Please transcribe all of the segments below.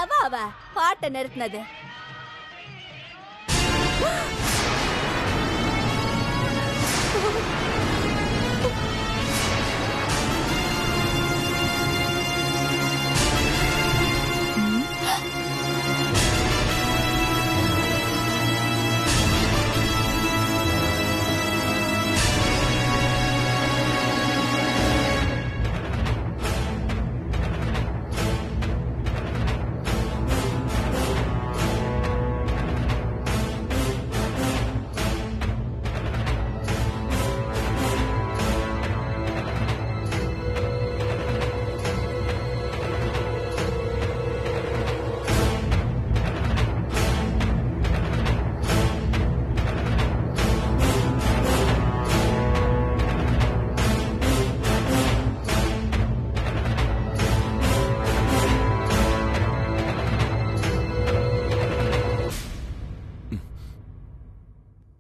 அவ பாட்டை நிறுத்தினது?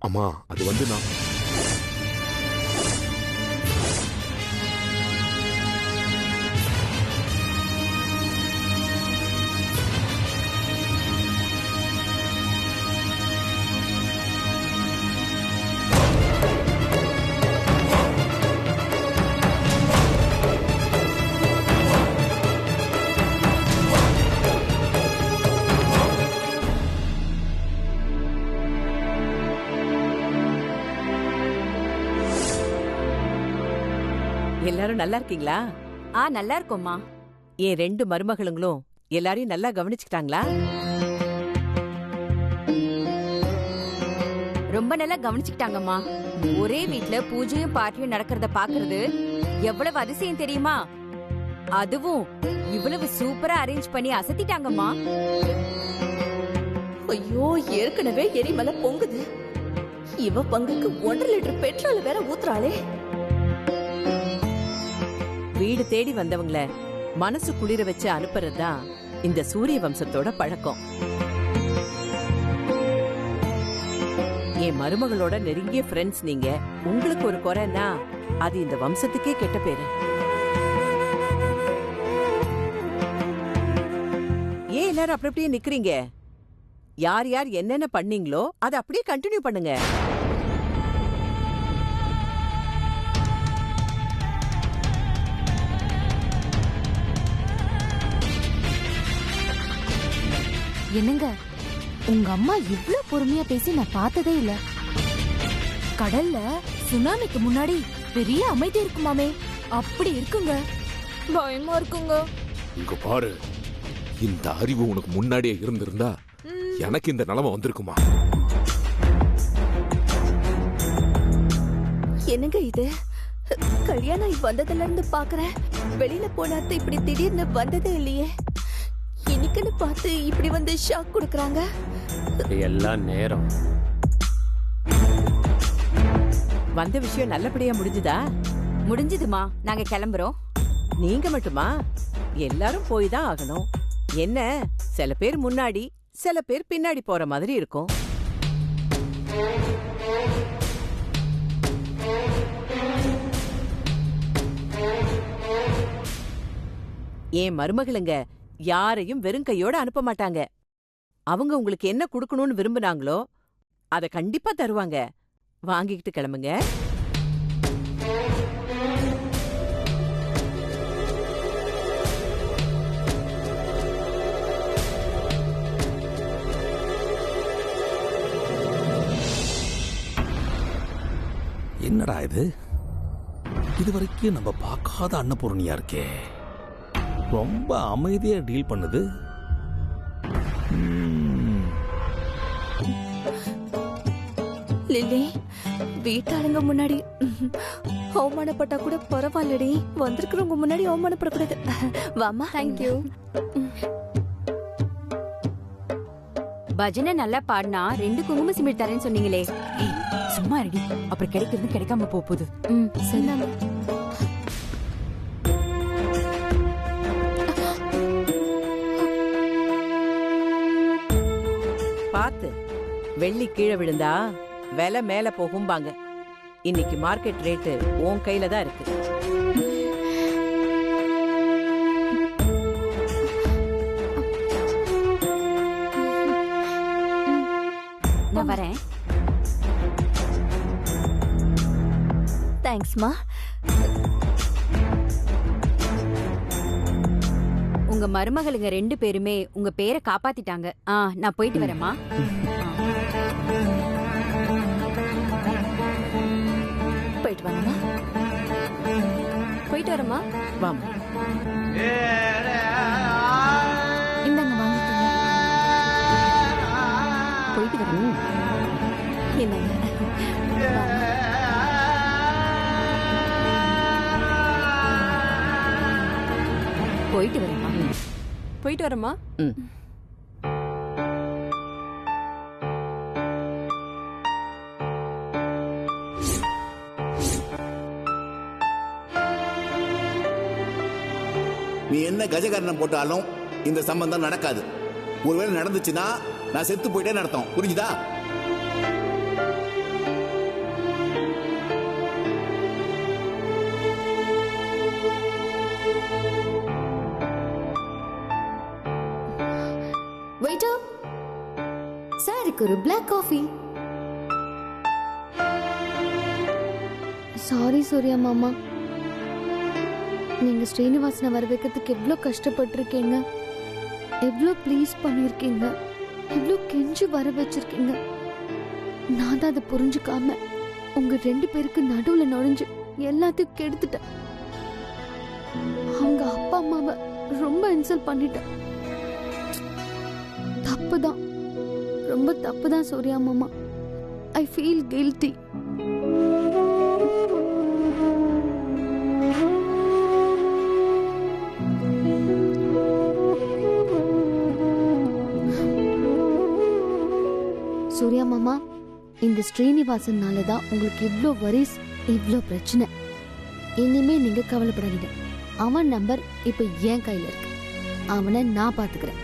அம்மா, அது வந்து நான் எல்லாரும் நல்லா இருக்கீங்களா? நல்லா இருக்கோம்மா. என் 2 மருமகளுங்களும் எல்லாரையும் நல்லா கவனிச்சுக்கிட்டாங்களா? ரொம்ப நல்லா கவனிச்சுக்கிட்டாங்கம்மா. ஒரே வீட்ல பூஜையும் பார்ட்டியும் நடக்கிறத பாக்குறது எவ்வளவு அதிசயம் தெரியுமா? அதுவும் இவ்வளவு சூப்பரா அரேஞ்ச் பண்ணி அசத்திட்டாங்கம்மா. ஐயோ, ஏற்கனவே எரிமலை பொங்குது. இவ பங்குக்கு 1.5 லிட்டர் பெட்ரோல் வேற ஊத்துறாளே. வீடு தேடி வந்தவங்கள மனசு குளிர வச்சு அனுப்புறதுதான் இந்த சூரிய வம்சத்தோட பழக்கம். என் மருமகளோட நெருங்கிய ஃப்ரெண்ட்ஸ் நீங்க. உங்களுக்கு ஒரு குறைன்னா அது இந்த வம்சத்துக்கே கெட்ட பேரு. ஏன் எல்லாரும் அப்படி அப்படியே நிக்கிறீங்க? யார் யார் என்னென்ன பண்ணீங்களோ அதை அப்படியே கண்டினியூ பண்ணுங்க. என்னங்க, உங்க அம்மா இவ்ளோ பொறுமையா பேசி நான் பார்த்ததே இல்ல. கடல்ல சுனாமிக்கு முன்னாடி பெரிய அமைதி இருக்குமாமே, அப்படி இருக்குங்க. பயமா இருக்குங்க. இங்க பாரு, இந்த அறிவு உனக்கு முன்னாடியே இருந்திருந்தா எனக்கு இந்த நிலைமை வந்திருக்குமா? என்னங்க இது? கல்யாணம் வந்ததுல இருந்து பாக்குறேன். வெளியில போனாத்த இப்படி திடீர்னு வந்ததே இல்லையே. இன்னைக்குன்னு பார்த்து இப்படி வந்து ஷாக் கொடுக்கறாங்க. எல்லாம் நேரம். வந்த விஷயம் நல்லபடியா முடிஞ்சுதா? முடிஞ்சதுமா, நாங்க கிளம்புறோம். நீங்க மட்டுமா? எல்லாரும் போய் தான் ஆகணும். என்ன, சில பேர் முன்னாடி சில பேர் பின்னாடி போற மாதிரி இருக்கும். என் மருமகளுங்க யாரையும் வெறும் கையோட அனுப்ப மாட்டாங்க. அவங்க உங்களுக்கு என்ன கொடுக்கணும்னு விரும்புனாங்களோ அத கண்டிப்பா தருவாங்க. வாங்கிக்கிட்டு கிளம்புங்க. என்னடா இது? இதுவரைக்கும் நம்ம பார்க்காத அன்னபூர்ணியா இருக்கே. ரொம்ப அமைதியா டீல் பண்ணுது. லில்லி, வீட்டாளுங்க முன்னாடி அவமானப்பட்டா கூட பரவாயில்லடி. வந்திருக்கிறவங்க முன்னாடி அவமானப்படக்கூடாது. வாமா. தேங்க்யூ. பஜனை நல்லா பாடினா 2 குங்கும சிமிழ் தரேன்னு சொன்னீங்களே. சும்மா ரெடி, அப்புறம் கிடைக்கிறது கிடைக்காம போகுது. சொன்னாங்க. பாத்து, வெள்ளி கீழே விழுந்தா விலை மேல போகும்பாங்க. இன்னைக்கு மார்க்கெட் ரேட்டு உன் கையில தான் இருக்கு. நான் வரேன். தேங்க்ஸ்மா. உங்க மருமகளுங்க 2 பேருமே உங்க பேரை காப்பாத்திட்டாங்க. நான் போயிட்டு வரேம்மா. போயிட்டு வாங்கம்மா. போயிட்டு வரேம்மா. வாமா. இந்தாங்க வாங்கிக்கோங்க. போயிட்டு வரேன். என்னங்க போயிட்டு வரேம்மா. போயிட்டு வரேம்மா. ம். நீ என்ன கஜகரணம் போட்டாலும் இந்த சம்பந்தம் நடக்காது. ஒருவேளை நடந்துச்சுன்னா நான் செத்து போயிட்டே நடத்தோம். புரிஞ்சுதா? வெயிட்டர், சாருக்கு ஒரு பிளாக் காஃபி. சாரி சூர்யா மாமா, நீங்க ஸ்ரீனிவாசனை வர வைக்கிறதுக்கு எவ்வளோ கஷ்டப்பட்டிருக்கீங்க, எவ்வளோ ப்ளீஸ் பண்ணியிருக்கீங்க, எவ்வளோ கெஞ்சி வர வச்சிருக்கீங்க. நான் தான் அதை புரிஞ்சுக்காம உங்க 2 பேருக்கு நடுவுல நுழைஞ்சு எல்லாத்தையும் கெடுத்துட்டேன். அவங்க அப்பா அம்மாவை ரொம்ப இன்சல்ட் பண்ணிட்டேன். தப்புதான், ரொம்ப தப்புதான் சூர்யா மாமா. I feel guilty. சூர்யா மாமா, இந்த ஸ்ரீனிவாசனால தான் உங்களுக்கு இவ்ளோ வரிஸ், இவ்ளோ பிரச்சனை. இனிமே நீங்க கவலைப்படாதீங்க. அவன் நம்பர் இப்ப என் கையில இருக்கு. அவனை நான் பாத்துக்கிறேன்.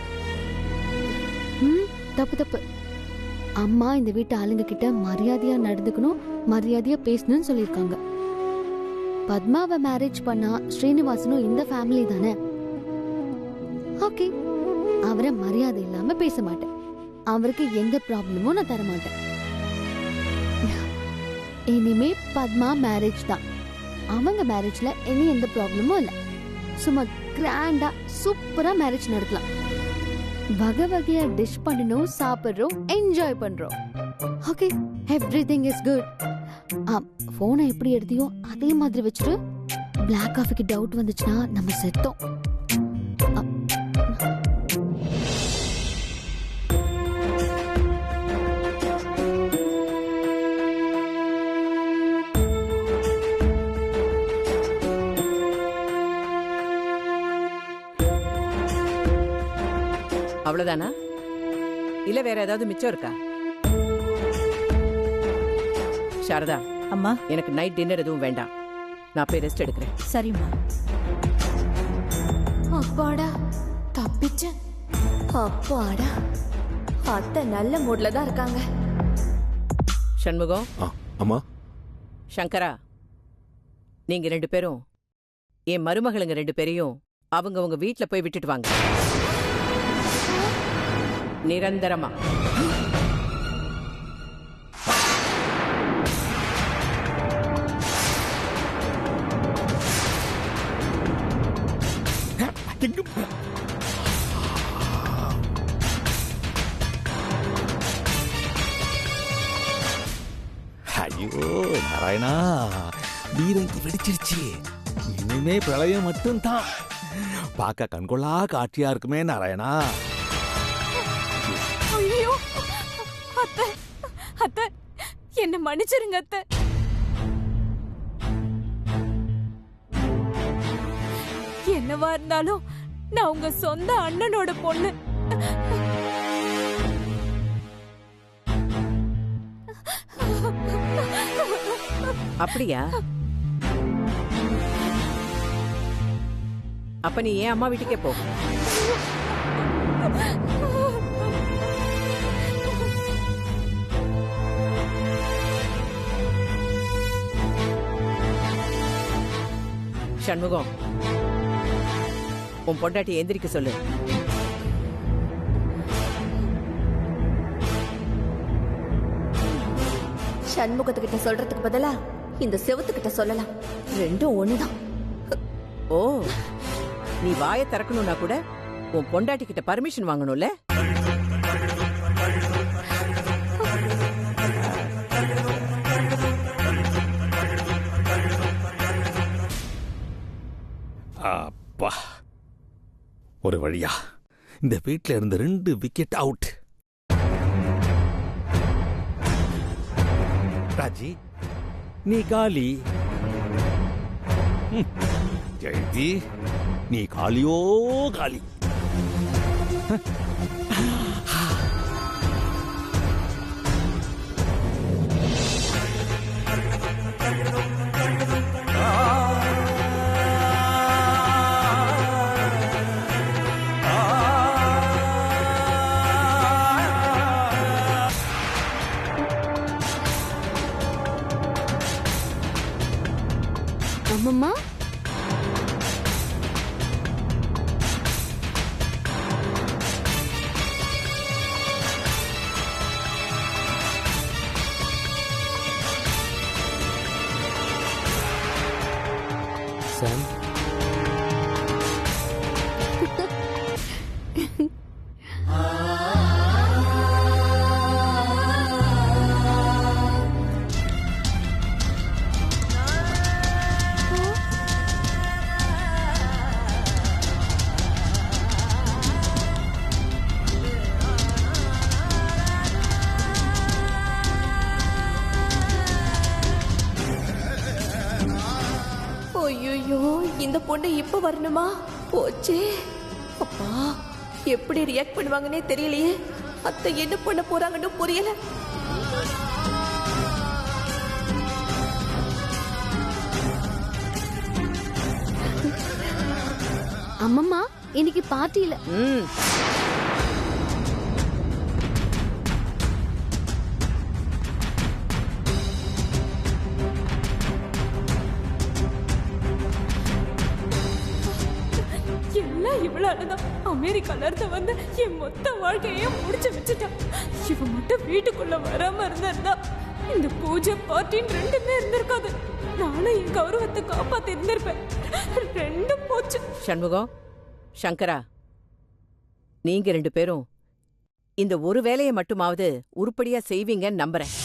தப்பு தப்பு. அம்மா இந்த வீட்டு ஆளுங்க கிட்ட மரியாதையா நடந்துக்கணும், மரியாதையா பேசணும்னு சொல்லியிருக்காங்க. பத்மாவை மேரேஜ் பண்ணா ஸ்ரீனிவாசனும் இந்த ஃபேமிலி தானே. ஓகே, அவரை மரியாதை இல்லாம பேச மாட்டேன். அவருக்கு எந்த ப்ராப்ளமும் நான் தர மாட்டேன். இனிமே பத்மா மேரேஜ் தான். அவங்க மேரேஜ்ல இனி எந்த ப்ராப்ளமும் இல்ல. சும்மா கிராண்டா சூப்பரா மேரேஜ் நடத்தலாம். வகை வகையா டிஷ் பண்ணணும், சாப்பிடுறோம், என்ஜாய் பண்றோம். Okay, everything is good. போனை எப்படி எடுத்தியோ அதே மாதிரி வச்சுட்டு, பிளாக் காஃபிக்கு டவுட் வந்துச்சுன்னா நம்ம செத்தோம். அவ்வளவுதானா? இல்ல வேற ஏதாவது மிச்சம் இருக்கா? சாரதா அம்மா, எனக்கு நைட் டின்னர் எதுவும் வேண்டாம். நான் போய் ரெஸ்ட் எடுக்கிறேன். சரிம்மா. அப்பாடா, தப்பிச்சேன். அப்பாடா, அத்தை நல்ல மூட்ல தான் இருக்காங்க. சண்முகம், அம்மா, சங்கரா, நீங்க 2 பேரும் என் மருமகளுங்க 2 பேரையும் அவங்க வீட்ல போய் விட்டுட்டு வாங்க. நிரந்தரமா. ஐயோ நாராயணா, பீரங்கி வெடிச்சிருச்சு. இனிமே பிரளயம் மட்டும்தான். பார்க்க கண்கொள்ளா காட்சியா இருக்குமே நாராயணா. ஐயோ அத்தை, அத்தை என்ன மன்னிச்சிருங்க அத்தை. என்னவா இருந்தாலும் நான் உங்க சொந்த அண்ணனோட பொண்ணு. அப்படியா? அப்ப நீ ஏன் அம்மா வீட்டுக்கே போ. சண்முகம், உன் பொண்டாட்டி எந்திரிக்க சொல்லு. சண்முகத்துக்கிட்ட சொல்றதுக்கு பதிலா இந்த செவத்துக்கிட்ட சொல்லலாம். ரெண்டும் ஒண்ணுதான். ஓ, நீ வாயை திறக்கணும்னா கூட உன் பொண்டாட்டி கிட்ட பர்மிஷன் வாங்கணும்ல? அப்பா, ஒரு வழியா இந்த வீட்ல இருந்து 2 விக்கெட் அவுட். ராஜி, நீ காலி. ஜெயந்தி, நீ காலியோ காலி. அம்மம்மா, சாம், ஐயோ, இந்த பொண்ணு இப்ப வரணுமா? போச்சே. அப்பா, எப்படி ரியாக்ட் பண்ணுவாங்கன்னே தெரியலையே. அத்தை என்ன பண்ண போறாங்கன்னு புரியல. அம்மம்மா, இன்னைக்கு பார்ட்டியில எல்லாம் இவ்வளவுதான். அமெரிக்கால இருந்து வந்து என் மொத்த வாழ்க்கையே முடிச்சு வச்சுட்டான். இவன் மட்டும் வீட்டுக்குள்ள வராம இருந்தா இந்த பூஜை பார்ட்டின்னு 2மே இருந்திருக்காது. நானும் என் கௌரவத்தை காப்பாத்தி இருந்திருப்பேன். 2 போச்சு. சண்முகம், சங்கரா, நீங்க 2 பேரும் இந்த ஒரு வேலையை மட்டுமாவது உருப்படியா செய்வீங்கன்னு நம்புறேன்.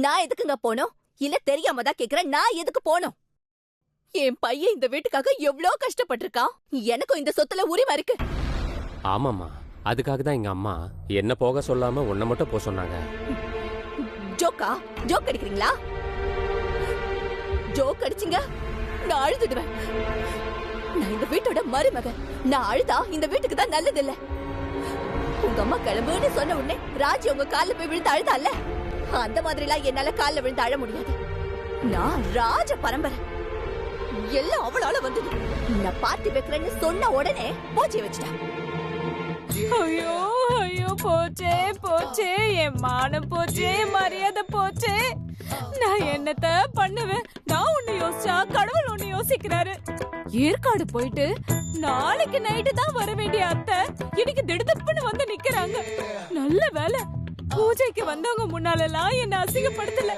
நான் எதுக்குங்க போனோம்? இல்ல தெரியாம தான் கேக்குறேன். நான் எதுக்கு போனோம்? என் பையன் இந்த வீட்டுக்காக எவ்வளவு கஷ்டப்பட்டிருக்கான். எனக்கும் இந்த சொத்துல உரிமை இருக்கு. ஆமாம்மா, அதுக்காக தான் எங்க அம்மா என்ன போக சொல்லாம உன்னை மட்டும் போக சொன்னாங்க. ஜோக் அடிக்கிறீங்களா? ஜோக் அடிச்சிங்க நான் அழுதுடுவேன். நான் இந்த வீட்டோட மருமகன். நான் அழுதா இந்த வீட்டுக்கு தான் நல்லது இல்ல. உங்க அம்மா கிளம்புன்னு சொன்ன உடனே ராஜி உங்க கால்ல போய் விழுந்து அழுதால, அந்த மாதிரி எல்லாம் என்னால கால்ல விழுந்து அழ முடியாது. நான் ராஜ பரம்பரை. எல்லாம் அவளால வந்தது. நான் பார்ட்டி வைக்கிறேன்னு சொன்ன உடனே பூஜை வச்சுட்டேன். ஐயோ ஐயோ, போச்சே போச்சே, என் மானம் போச்சே, மரியாதை போச்சே. நான் என்னத்த பண்ணுவேன்? நான் ஒண்ணு யோசிச்சா கடவுள் ஒண்ணு யோசிக்கிறாரு. ஏற்காடு போயிட்டு நாளைக்கு நைட்டு தான் வர வேண்டிய அத்தை இன்னைக்கு திடுதப்புன்னு வந்து நிக்கிறாங்க. நல்ல வேலை பூஜைக்கு வந்தவங்க முன்னாலெல்லாம் என்ன அசிங்கப்படுத்தல.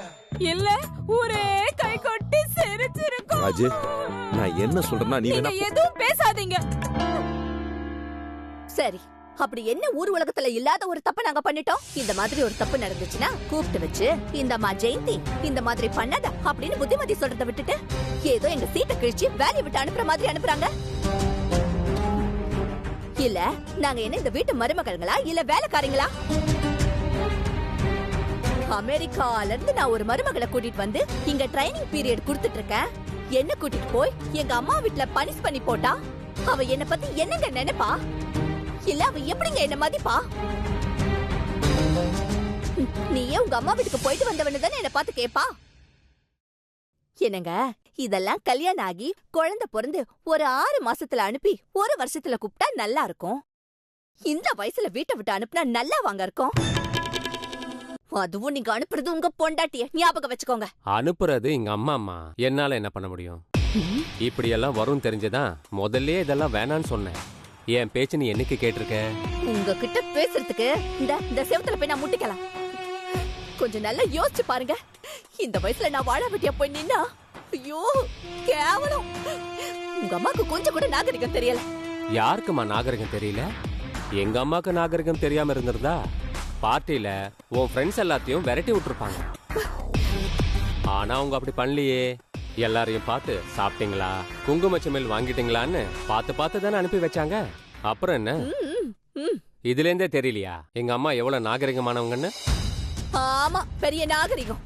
இல்ல ஒரே கை கொட்டி சிரிச்சிருக்கும். ராஜு, நான் என்ன சொல்றேன்னா நீங்க எதுவும் பேசாதீங்க. சரி, அப்படி என்ன ஊர் உலகத்துல இல்லாத ஒரு தப்பு நாங்க பண்ணிட்டோம்? இந்த மாதிரி ஒரு தப்பு நடந்துச்சுன்னா கூப்பிட்டு வச்சு இந்த அம்மா ஜெயந்தி இந்த மாதிரி பண்ணாத அப்படின்னு புத்திமதி சொல்றதை விட்டுட்டு ஏதோ எங்க சீட்டை கிழிச்சு வேலையை விட்டு அனுப்புற மாதிரி அனுப்புறாங்க. இல்ல நாங்க என்ன இந்த வீட்டு மருமகள்களா இல்ல வேலைக்காரங்களா? அமெரிக்கால இருந்து நான் ஒரு மருமகளை கூட்டிட்டு வந்து இங்க ட்ரைனிங் பீரியட் கொடுத்துட்டு இருக்கேன். என்ன கூட்டிட்டு போய் எங்க அம்மா வீட்டுல பனிஷ் பண்ணி போட்டா அவ என்ன பத்தி என்னங்க நினைப்பா? இல்ல அவ எப்படிங்க என்ன மதிப்பா? நீயே உங்க அம்மா வீட்டுக்கு போயிட்டு வந்தவன்னு தானே என்ன பார்த்து கேப்பா? என்னங்க இதெல்லாம் கல்யாணம் ஆகி குழந்தை பிறந்து ஒரு 6 மாசத்துல அனுப்பி 1 வருஷத்துல கூப்பிட்டா நல்லா இருக்கும். இந்த வயசுல வீட்டை விட்டு அனுப்புனா நல்லா வாங்க இருக்கும். அதுவும் நீங்க அனுப்புறது உங்க பொண்டாட்டிய ஞாபகம் வச்சுக்கோங்க. அனுப்புறது எங்க அம்மா. என்னால என்ன பண்ண முடியும்? இப்படி எல்லாம் வரும் தெரிஞ்சதான் முதல்ல இதெல்லாம் வேணான்னு சொன்னேன். என் பேச்சு நீ என்னைக்கு கேட்டிருக்க? உங்ககிட்ட பேசுறதுக்கு இந்த செவத்துல போய் நான் முட்டிக்கலாம். கொஞ்சம் நல்லா யோசிச்சு பாருங்க. இந்த வயசுல நான் வாழ வெட்டியா போய் நின்னா ஐயோ கேவலம். உங்க அம்மாக்கு கொஞ்சம் கூட நாகரிகம் தெரியல. யாருக்குமா நாகரிகம் தெரியல? எங்க அம்மாக்கு நாகரிகம் தெரியாம இருந்திருந்தா பார்ட்டியில உன் ஃப்ரெண்ட்ஸ் எல்லாத்தையும் விரட்டி விட்டுருப்பாங்க. ஆனா அவங்க அப்படி பண்ணலையே. எல்லாரையும் பார்த்து சாப்பிட்டீங்களா, குங்குமச்சமேல் வாங்கிட்டீங்களான்னு பார்த்து பார்த்து தானே அனுப்பி வச்சாங்க. அப்புறம் என்ன, இதுல இருந்தே தெரியலையா எங்க அம்மா எவ்வளவு நாகரிகமானவங்கன்னு? ஆமா, பெரிய நாகரிகம்.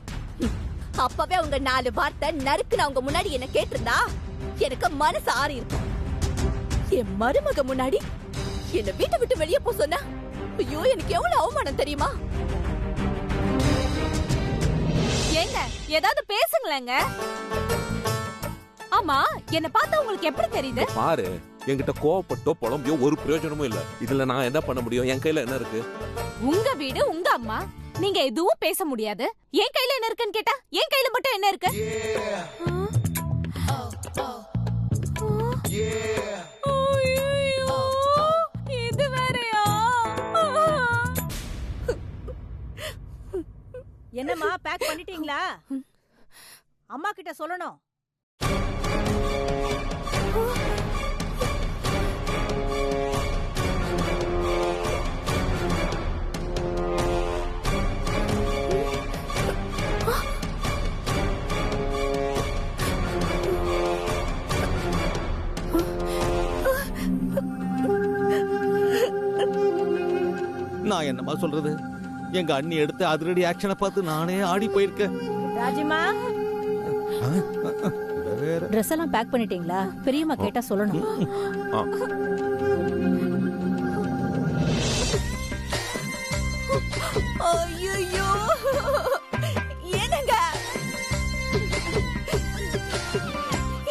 அப்பவே உங்க 4 வார்த்தை நறுக்கு நான் உங்க முன்னாடி என்ன கேட்டிருந்தா எனக்கு மனசு ஆறி இருக்கும். என் மருமக முன்னாடி என்ன வீட்டை விட்டு வெளியே போ சொன்னா ஐயோ எனக்கு எவ்வளவு அவமானம் தெரியுமா? ஏங்க ஏதாவது பேசுங்களேங்க. ஆமா, என்ன பார்த்தா உங்களுக்கு எப்படி தெரியுது? பாரு, என்கிட்ட கோவப்பட்டோ புலம்பியோ ஒரு பிரயோஜனமும் இல்ல. இதுல நான் என்ன பண்ண முடியும்? என் கையில என்ன இருக்கு? உங்க வீடு உங்க அம்மா, நீங்க எதுவும் பேச முடியாது. என் கையில என்ன இருக்குன்னு கேட்டா என் கையில மட்டும் என்ன இருக்கு? இது வேறயா? என்னம்மா பேக் பண்ணிட்டீங்களா? அம்மா கிட்ட சொல்லணும். நான் என்னமா சொல்றது? எங்க அண்ணி எடுத்து அதிரடி ஆக்ஷனை பார்த்து நானே ஆடி போயிருக்கேன். ராஜிமா, ட்ரெஸ் எல்லாம் பேக் பண்ணிட்டீங்களா? பெரியம்மா கேட்டா சொல்லணும். ஐயோ என்னங்க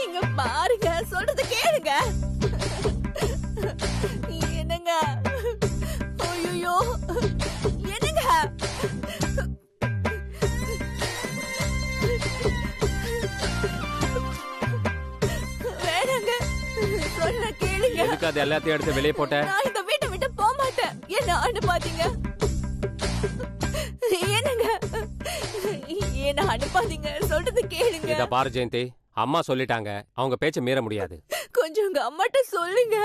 இங்க பாருங்க, சொல்றது கேளுங்க. என்னங்க ஐயோ என்னங்க வேணாங்க, சொல்ல கேளுங்க. எதுக்கு அது எல்லாத்தையும் எடுத்து வெளியே போட்ட? நான் இந்த வீட்டை விட்டு போக மாட்டேன். என்ன அனுப்பாதீங்க. என்னங்க என்ன அனுப்பாதீங்க, சொல்றது கேளுங்க. இத பாரு ஜெயந்தி, அம்மா சொல்லிட்டாங்க, அவங்க பேச்ச மீற முடியாது. கொஞ்சம் உங்க அம்மாட்ட சொல்லுங்க.